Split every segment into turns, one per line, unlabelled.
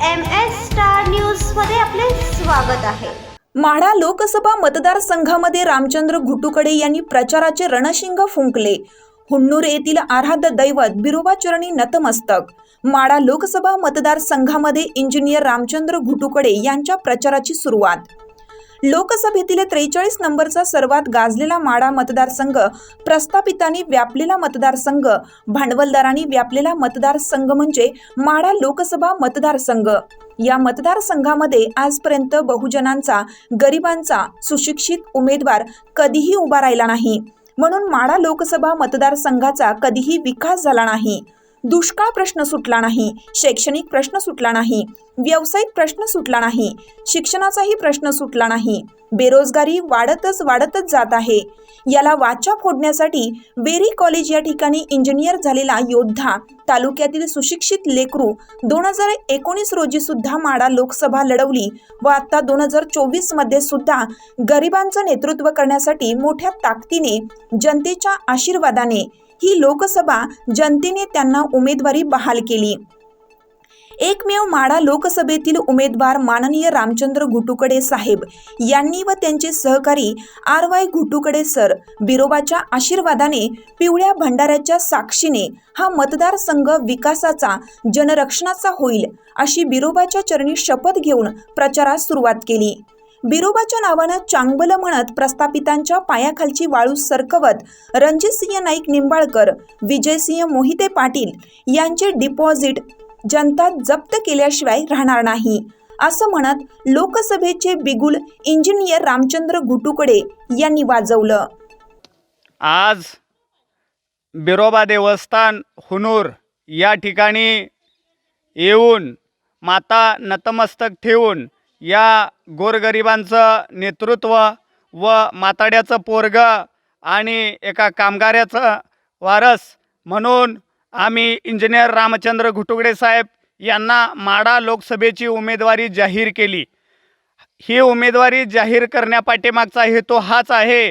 MS star news मध्ये आपले स्वागत आहे।
माढा लोकसभा मतदारसंघामध्ये रामचंद्र घुटुकडे यांनी प्रचाराचे रणशिंग फुंकले। हुन्नूर येथील आराध्य दैवत बिरोबा चरणी नतमस्तक। माढा लोकसभा मतदारसंघामध्ये इंजिनियर रामचंद्र घुटुकडे यांच्या प्रचाराची सुरुवात। लोकसभेतील 43 नंबरचा सर्वात गाजलेला माढा मतदारसंघ, प्रस्थापितांनी व्यापलेला मतदारसंघ, भांडवलदारांनी व्यापलेला मतदारसंघ म्हणजे माढा लोकसभा मतदारसंघ। या मतदारसंघामध्ये आजपर्यंत बहुजनांचा, गरिबांचा, सुशिक्षित उमेदवार कधीही उभा राहिला नाही, म्हणून माढा लोकसभा मतदारसंघाचा कधीही विकास झाला नाही। दुष्काळ प्रश्न सुटला नाही, शैक्षणिक प्रश्न सुटला नाही, व्यावसायिक प्रश्न सुटला नाही, शिक्षणाचाही प्रश्न सुटला नाही। बेरोजगारी वाढतच जात आहे। याला वाचा फोडण्यासाठी वेरी कॉलेज या ठिकाणी इंजिनियर झालेला योद्धा, तालुक्यातील सुशिक्षित लेकरू 2019 रोजी सुद्धा माढा लोकसभा लढवली व आता 2024 मध्ये सुद्धा गरिबांचं नेतृत्व करण्यासाठी मोठ्या ताकदीने, जनतेच्या आशीर्वादाने ही लोकसभा जनतेने त्यांना उमेदवारी बहाल केली। एकमेव माढा लोकसभेतील उमेदवार माननीय रामचंद्र घुटुकडे साहेब यांनी व त्यांचे सहकारी RY घुटुकडे सर बिरोबाच्या आशीर्वादाने, पिवळ्या भंडाऱ्याच्या साक्षीने हा मतदारसंघ विकासाचा, जनरक्षणाचा होईल अशी बिरोबाच्या चरणी शपथ घेऊन प्रचारास सुरुवात केली। बिरोबाच्या नावानं चांगबल म्हणत प्रस्थापितांच्या पायाखालची वाळू सरकवत रणजितसिंह नाईक निंबाळकर, विजयसिंह मोहिते पाटील यांचे डिपॉझिट जनता जप्त केल्याशिवाय राहणार नाही असं म्हणत लोकसभेचे बिगुल इंजिनियर रामचंद्र घुटुकडे यांनी वाजवलं।
आज बिरोबा देवस्थान हुन्नूर या ठिकाणी येऊन माता नतमस्तक ठेवून या गोरगरिबांचं नेतृत्व व माताड्याचं पोरग आणि एका कामगाराचं वारस म्हणून आम्ही इंजिनियर रामचंद्र घुटुकडे साहेब यांना माढा लोकसभेची उमेदवारी जाहीर केली। ही उमेदवारी जाहीर करण्यापाठीमागचा हेतू हाच आहे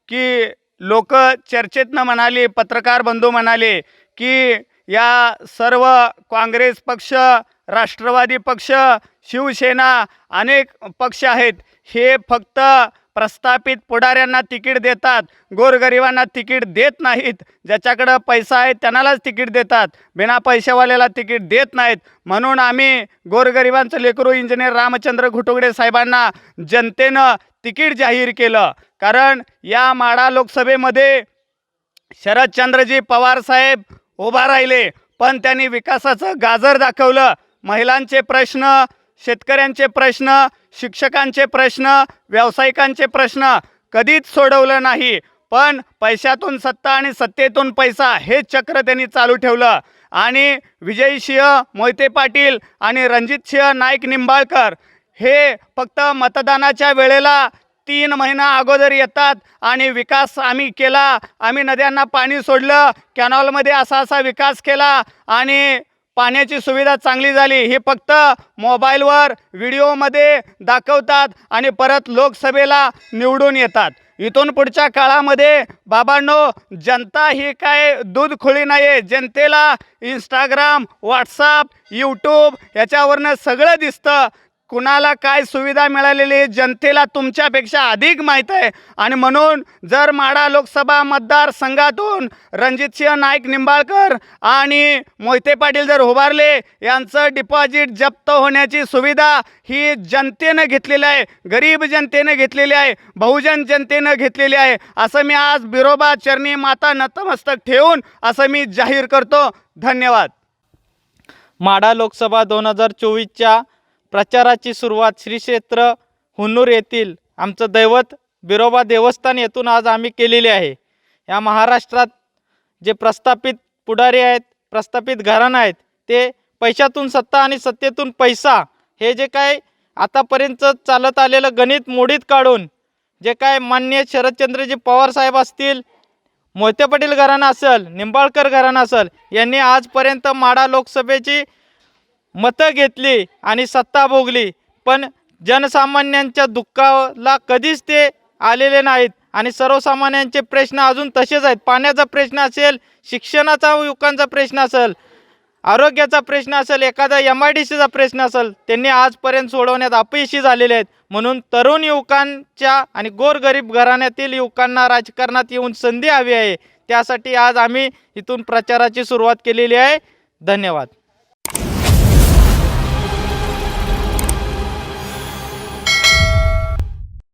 की लोक चर्चेतनं म्हणाले, पत्रकार बंधू म्हणाले की या सर्व काँग्रेस पक्ष, राष्ट्रवादी पक्ष, शिवसेना अनेक पक्ष आहेत, हे फक्त प्रस्थापित पुढाऱ्यांना तिकीट देतात, गोरगरिबांना तिकीट देत नाहीत। ज्याच्याकडं पैसा आहे त्यांनाच तिकीट देतात, बिना पैशावाल्याला तिकीट देत नाहीत। म्हणून आम्ही गोरगरिबांचं लेकरू इंजिनियर रामचंद्र घुटुकडे साहेबांना जनतेनं तिकीट जाहीर केलं। कारण या माढा लोकसभेमध्ये शरदचंद्रजी पवार साहेब उभा राहिले, पण त्यांनी विकासाचं गाजर दाखवलं। महिलांचे प्रश्न, शेतकऱ्यांचे प्रश्न, शिक्षकांचे प्रश्न, व्यावसायिकांचे प्रश्न कधीच सोडवलं नाही, पण पैशातून सत्ता आणि सत्तेतून पैसा हे चक्र त्यांनी चालू ठेवलं। आणि विजयसिंह मोहिते पाटील आणि रणजितसिंह नाईक निंबाळकर हे फक्त मतदानाच्या वेळेला 3 महिना अगोदर येतात आणि विकास आम्ही केला, आम्ही नद्यांना पाणी सोडलं, कॅनॉलमध्ये असा विकास केला आणि पाण्याची सुविधा चांगली झाली, हे फक्त मोबाईलवर व्हिडिओमध्ये दाखवतात आणि परत लोकसभेला निवडून येतात। इथून पुढच्या काळामध्ये बाबांनो, जनता ही काय दूध खोळी नाही आहे। जनतेला इंस्टाग्राम, व्हॉट्सअप, यूट्यूब याच्यावरनं सगळं दिसतं। कुणाला काय सुविधा मिळालेली जनतेला तुमच्यापेक्षा अधिक माहीत आहे। आणि म्हणून जर माढा लोकसभा मतदारसंघातून रणजितसिंह नाईक निंबाळकर आणि मोहिते पाटील जर उभारले, यांचं डिपॉझिट जप्त होण्याची सुविधा ही जनतेनं घेतलेली आहे, गरीब जनतेनं घेतलेली आहे, बहुजन जनतेनं घेतलेली आहे, असं मी आज बिरोबा चरणी माता नतमस्तक ठेवून असं मी जाहीर करतो। धन्यवाद।
माढा लोकसभा 2024च्या प्रचाराची सुरुवात श्री क्षेत्र हुन्नूर येथील आमचं दैवत बिरोबा देवस्थान येथून आज आम्ही केलेली आहे। या महाराष्ट्रात जे प्रस्थापित पुढारी आहेत, प्रस्थापित घराणं आहेत, ते पैशातून सत्ता आणि सत्तेतून पैसा हे जे काय आतापर्यंत चालत आलेलं गणित मोडीत काढून जे काय माननीय शरदचंद्रजी पवार साहेब असतील, मोहिते पाटील घराणं असेल, निंबाळकर घराणं असेल, यांनी आजपर्यंत माढा लोकसभेची मतं घेतली आणि सत्ता भोगली, पण जनसामान्यांच्या दुःखाला कधीच ते आलेले नाहीत आणि सर्वसामान्यांचे प्रश्न अजून तसेच आहेत। पाण्याचा प्रश्न असेल, शिक्षणाचा युवकांचा प्रश्न असेल, आरोग्याचा प्रश्न असेल, एखादा MIDCचा प्रश्न असेल, त्यांनी आजपर्यंत सोडवण्यात अपयशी झालेले आहेत. म्हणून तरुण युवकांच्या आणि गोरगरीब घराण्यातील युवकांना राजकारणात येऊन संधी हवी आहे. त्यासाठी आज आम्ही इथून प्रचाराची सुरुवात केलेली आहे. धन्यवाद.